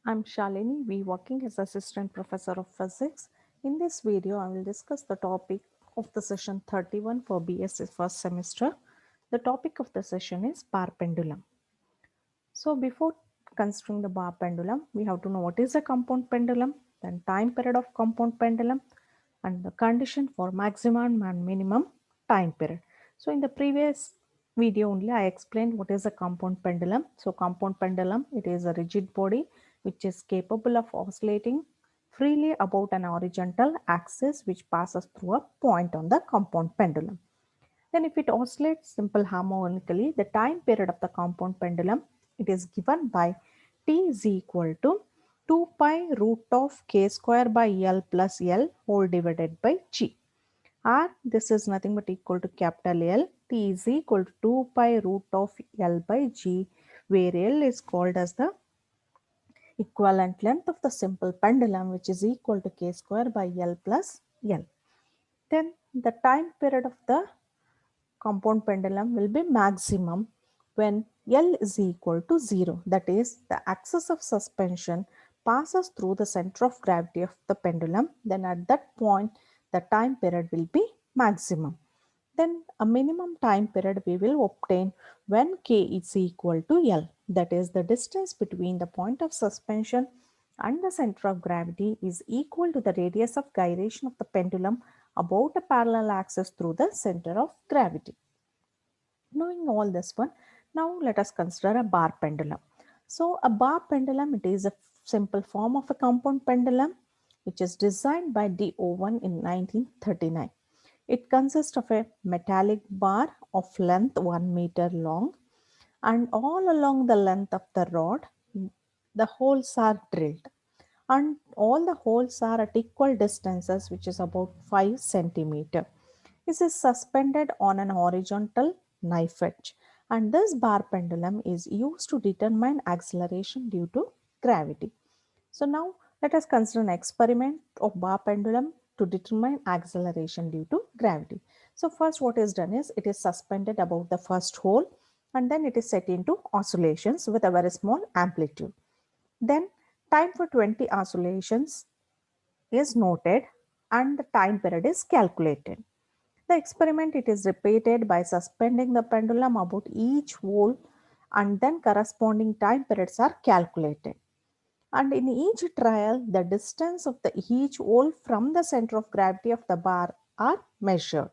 I'm Shalini, we working as assistant professor of physics. In this video, I will discuss the topic of the session 31 for BSc first semester. The topic of the session is bar pendulum. So before considering the bar pendulum, we have to know what is a compound pendulum, then time period of compound pendulum, and the condition for maximum and minimum time period. So in the previous video only I explained what is a compound pendulum. So compound pendulum, it is a rigid body which is capable of oscillating freely about an horizontal axis which passes through a point on the compound pendulum. Then if it oscillates simple harmonically, the time period of the compound pendulum, it is given by t is equal to 2 pi root of k square by L plus L whole divided by G. Or this is nothing but equal to capital L. T is equal to 2 pi root of L by G, where L is called as the equivalent length of the simple pendulum, which is equal to k square by L plus L. Then the time period of the compound pendulum will be maximum when L is equal to 0. That is, the axis of suspension passes through the center of gravity of the pendulum. Then at that point, the time period will be maximum. Then a minimum time period we will obtain when K is equal to L. That is, the distance between the point of suspension and the center of gravity is equal to the radius of gyration of the pendulum about a parallel axis through the center of gravity. Knowing all this one, now let us consider a bar pendulum. So a bar pendulum, it is a simple form of a compound pendulum which is designed by D. Owen in 1939. It consists of a metallic bar of length 1 meter long, and all along the length of the rod the holes are drilled, and all the holes are at equal distances, which is about 5 centimeter. This is suspended on an horizontal knife edge, and this bar pendulum is used to determine acceleration due to gravity. So now let us consider an experiment of bar pendulum to determine acceleration due to gravity. So first what is done is it is suspended above the first hole, and then it is set into oscillations with a very small amplitude. Then time for 20 oscillations is noted and the time period is calculated. The experiment, it is repeated by suspending the pendulum about each hole, and then corresponding time periods are calculated. And in each trial, the distance of the each hole from the center of gravity of the bar are measured.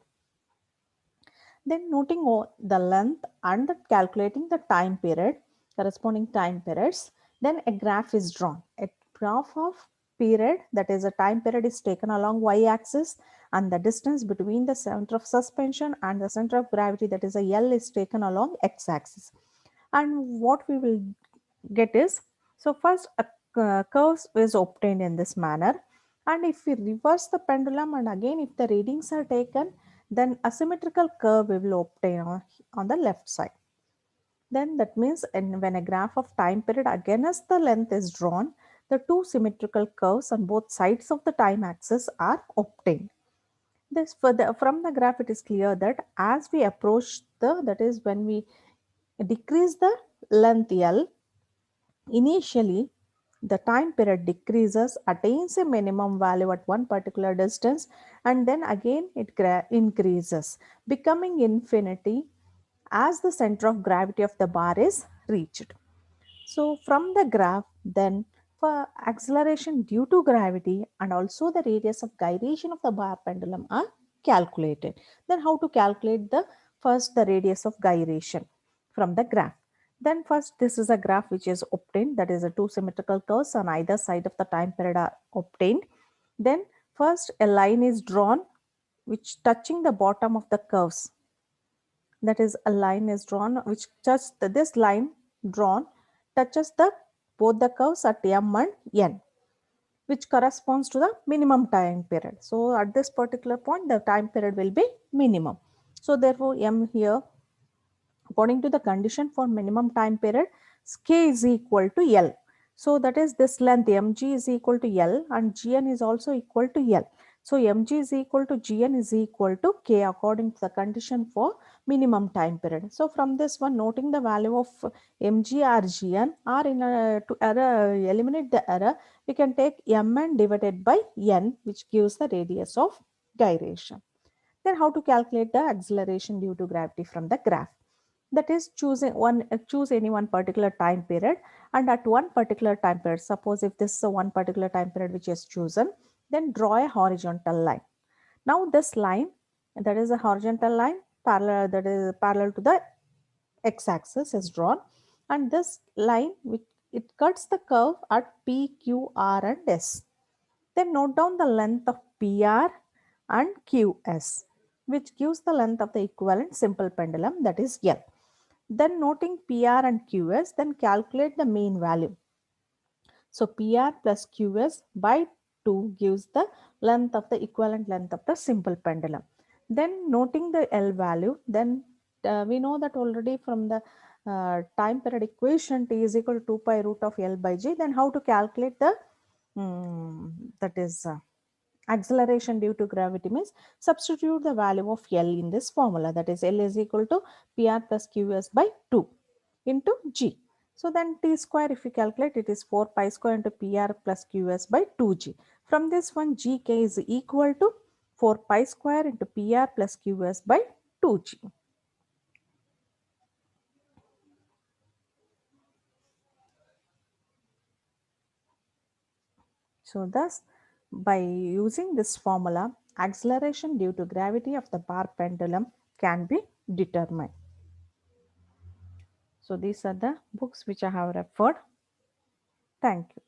Then noting the length and calculating the time period, corresponding time periods, then a graph is drawn. A graph of period, that is a time period, is taken along y-axis, and the distance between the center of suspension and the center of gravity, that is a L, is taken along x-axis. And what we will get is, so first a curve is obtained in this manner, and if we reverse the pendulum and again if the readings are taken, then a symmetrical curve we will obtain on the left side. Then that means when a graph of time period against the length is drawn, the two symmetrical curves on both sides of the time axis are obtained. This from the graph, it is clear that as we approach that is when we decrease the length L, initially the time period decreases, attains a minimum value at one particular distance, and then again it increases, becoming infinity as the center of gravity of the bar is reached. So from the graph, then for acceleration due to gravity and also the radius of gyration of the bar pendulum are calculated. Then how to calculate the radius of gyration from the graph? Then first this is a graph which is obtained, that is a two symmetrical curves on either side of the time period are obtained. Then first a line is drawn which touching the bottom of the curves, that is a line is drawn which touches this line drawn touches the both the curves at m and n, which corresponds to the minimum time period. So at this particular point the time period will be minimum. So therefore m here, according to the condition for minimum time period, k is equal to L. So that is this length mg is equal to L and gn is also equal to L. So mg is equal to gn is equal to k according to the condition for minimum time period. So from this one, noting the value of mg or gn, or in to eliminate the error, we can take mn divided by n, which gives the radius of gyration. Then how to calculate the acceleration due to gravity from the graph? That is, choose any one particular time period, and at one particular time period, suppose if this is one particular time period which is chosen, then draw a horizontal line. Now this line, that is a horizontal line parallel, that is parallel to the x-axis, is drawn, and this line which it cuts the curve at p, q, r and s. Then note down the length of PR and QS, which gives the length of the equivalent simple pendulum, that is L. Then noting PR and QS, then calculate the mean value. So PR plus QS by 2 gives the length of the equivalent length of the simple pendulum. Then noting the L value, then we know that already from the time period equation, T is equal to 2 pi root of L by G. Then how to calculate the that is acceleration due to gravity means substitute the value of L in this formula, that is L is equal to PR plus QS by 2 into G. So then T square, if you calculate, it is 4 pi square into PR plus QS by 2G. From this one, GK is equal to 4 pi square into PR plus QS by 2G. So thus, by using this formula, acceleration due to gravity of the bar pendulum can be determined. So these are the books which I have referred. Thank you.